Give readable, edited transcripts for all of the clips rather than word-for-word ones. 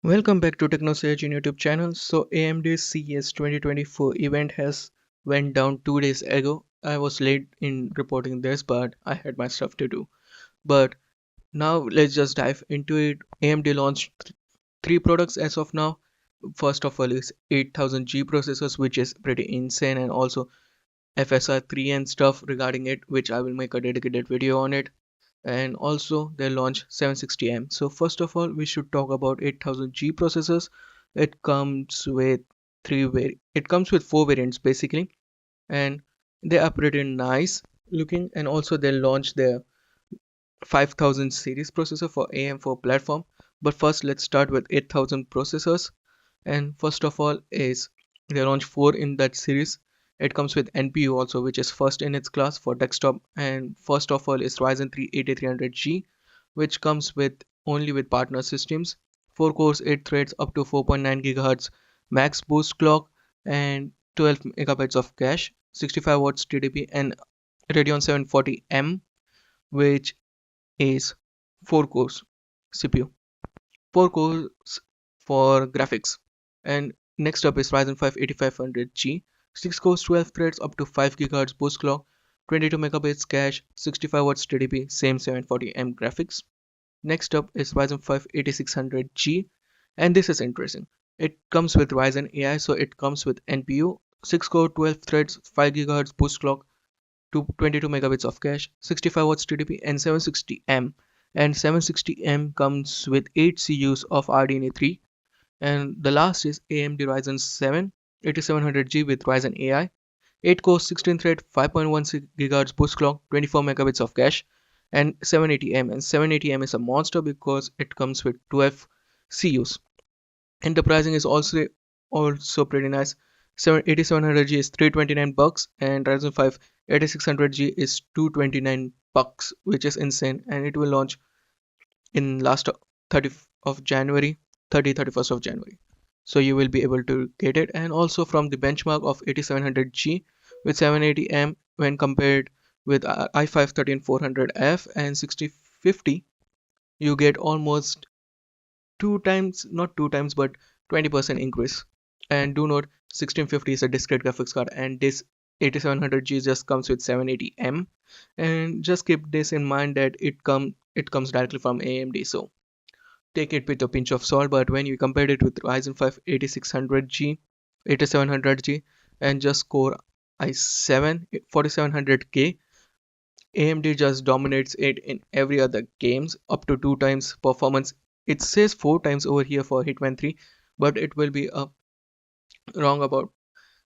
Welcome back to TechnoSage in YouTube channel. So AMD CES 2024 event has went down 2 days ago. I was late in reporting this, but I had my stuff to do. But now let's just dive into it. AMD launched three products as of now. First of all is 8000G processors, which is pretty insane, and also FSR3 and stuff regarding it, which I will make a dedicated video on it. And also they launched 760M. So first of all, we should talk about 8000G processors. It comes with it comes with four variants basically, and they are pretty nice looking. And also they launched their 5000 series processor for AM4 platform. But first let's start with 8000 processors. And first of all is they launched four in that series. It comes with NPU also, which is first in its class for desktop. And first of all is Ryzen 3 8300G, which comes with only with partner systems. 4 cores, 8 threads, up to 4.9 GHz max boost clock, and 12 megabytes of cache, 65 watts TDP, and Radeon 740M, which is 4 cores CPU, 4 cores for graphics. And next up is Ryzen 5 8500G, 6 cores, 12 threads, up to 5 GHz boost clock, 22 megabytes cache, 65 watts TDP, same 740M graphics. Next up is Ryzen 5 8600G, and this is interesting. It comes with Ryzen AI, so it comes with NPU, 6 core, 12 threads, 5 GHz boost clock, 22 megabits of cache, 65 watts TDP, and 760M. And 760M comes with 8 CUs of RDNA 3. And the last is AMD Ryzen 7 8700G with Ryzen AI, 8 cores, 16 thread, 5.16 GHz boost clock, 24 megabits of cache, and 780M. And 780M is a monster because it comes with 12 CUs. And the pricing is also pretty nice. 8700G is $329 and Ryzen 5 8600G is $229, which is insane. And it will launch in last 30th of January, 31st of January. So you will be able to get it. And also from the benchmark of 8700G with 780M when compared with i5 13400F and 6050, you get almost two times, not two times, but 20% increase. And do note 1650 is a discrete graphics card, and this 8700G just comes with 780M. And just keep this in mind that it comes directly from AMD, so take it with a pinch of salt. But when you compare it with Ryzen 5 8600G, 8700G, and just Core i7 4700K, AMD just dominates it in every other games, up to 2 times performance. It says 4 times over here for Hitman 3, but it will be a wrong about.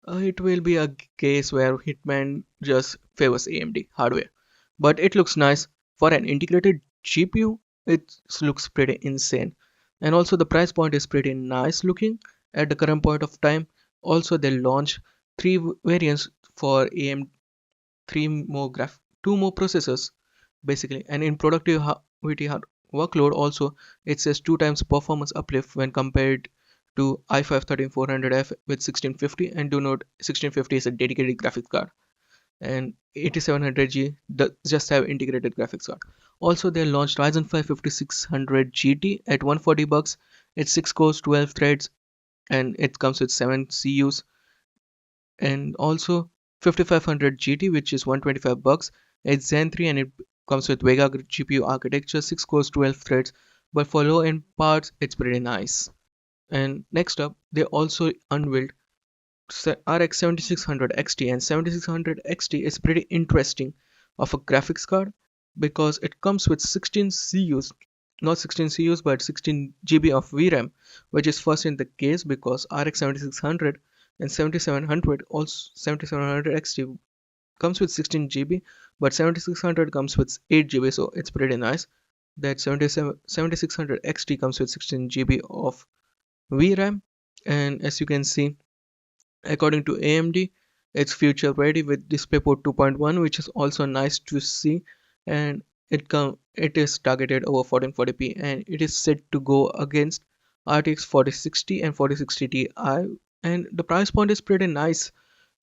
It will be a case where Hitman just favors AMD hardware, but it looks nice for an integrated GPU. It looks pretty insane, and also the price point is pretty nice looking at the current point of time. Also, they launch three variants for AMD, two more processors basically, and in productivity workload also it says 2 times performance uplift when compared to i5 13400F with 1650. And do note 1650 is a dedicated graphics card, and 8700G does just have integrated graphics card. Also they launched Ryzen 5 5600 GT at $140. It's 6 cores, 12 threads, and it comes with 7 CUs. And also 5500 GT, which is $125. It's Zen 3 and it comes with Vega GPU architecture, 6 cores, 12 threads, but for low end parts it's pretty nice. And next up, they also unveiled RX 7600 XT, and 7600 XT is pretty interesting of a graphics card because it comes with 16 CUs, not 16 CUs but 16 GB of VRAM, which is first in the case because RX 7600 and 7700, also 7700 XT comes with 16 GB, but 7600 comes with 8 GB, so it's pretty nice that 7600 XT comes with 16 GB of VRAM. And as you can see, according to AMD, it's future ready with DisplayPort 2.1, which is also nice to see. And it is targeted over 1440p, and it is set to go against RTX 4060 and 4060 Ti. And the price point is pretty nice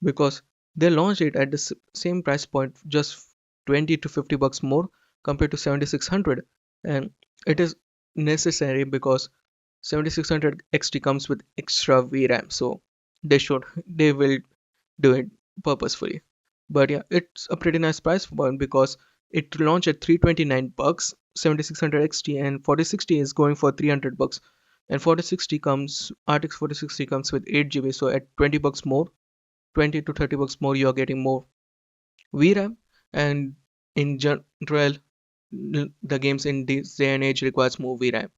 because they launched it at the same price point, just 20 to $50 more compared to 7600. And it is necessary because 7600 XT comes with extra VRAM, so they will do it purposefully. But yeah, it's a pretty nice price point because it launched at 329 bucks, 7600 XT, and 4060 is going for 300 bucks. And 4060 comes RTX 4060 comes with 8 GB, so at 20 bucks more, 20 to 30 bucks more, you're getting more VRAM. And in general, the games in this day and age requires more VRAM.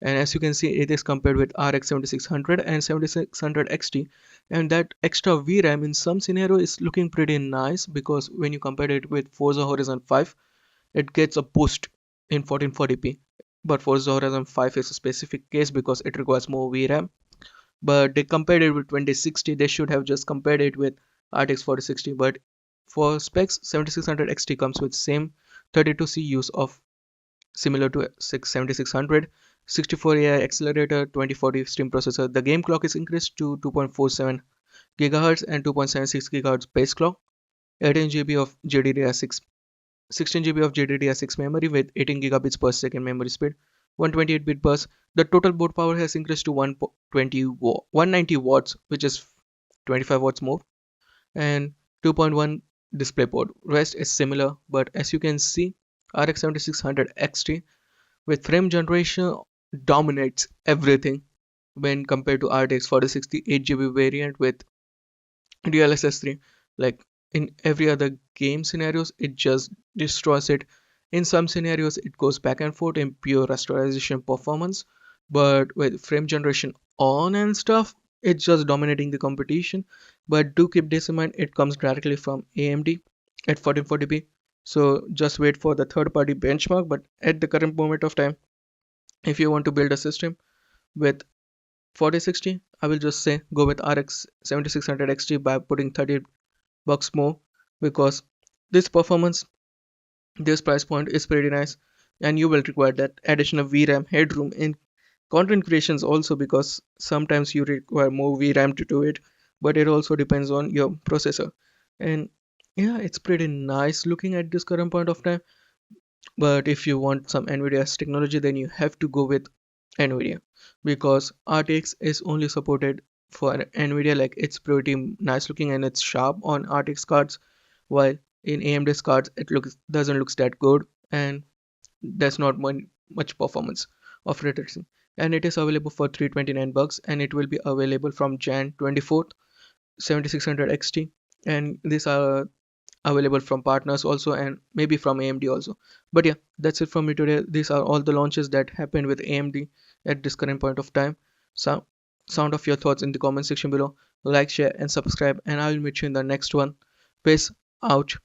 And as you can see, it is compared with RX 7600 and 7600 XT, and that extra VRAM in some scenario is looking pretty nice, because when you compare it with Forza Horizon 5, it gets a boost in 1440p. But Forza Horizon 5 is a specific case because it requires more VRAM. But they compared it with 2060, they should have just compared it with RTX 4060. But for specs, 7600 XT comes with same 32 CUs of similar to 7600, 64 AI accelerator, 2040 stream processor. The game clock is increased to 2.47 GHz and 2.76 GHz base clock, 18 GB of GDDR6, 16 GB of GDDR6 memory with 18 gigabits per second memory speed, 128-bit bus. The total board power has increased to 190 watts, which is 25 watts more, and 2.1 DisplayPort. Rest is similar, but as you can see, RX 7600 XT with frame generation dominates everything when compared to RTX 4060 8 GB variant with DLSS 3. Like in every other game scenarios, it just destroys it. In some scenarios, it goes back and forth in pure rasterization performance, but with frame generation on and stuff, it's just dominating the competition. But do keep this in mind, it comes directly from AMD at 1440p. So just wait for the third party benchmark. But at the current moment of time, if you want to build a system with 4060, I will just say go with RX 7600 XT by putting 30 bucks more, because this performance, this price point is pretty nice, and you will require that additional VRAM headroom in content creations also, because sometimes you require more VRAM to do it, but it also depends on your processor. And yeah, it's pretty nice looking at this current point of time. But if you want some NVIDIA's technology, then you have to go with NVIDIA, because RTX is only supported for NVIDIA. Like it's pretty nice looking and it's sharp on RTX cards, while in AMD's cards it looks doesn't looks that good, and there's not much performance of ray tracing. And it is available for 329 bucks, and it will be available from Jan 24th, 7600 XT. And these are available from partners also, and maybe from AMD also. But yeah, that's it from me today. These are all the launches that happened with AMD at this current point of time. So sound off your thoughts in the comment section below. Like, share and subscribe, and I will meet you in the next one. Peace out.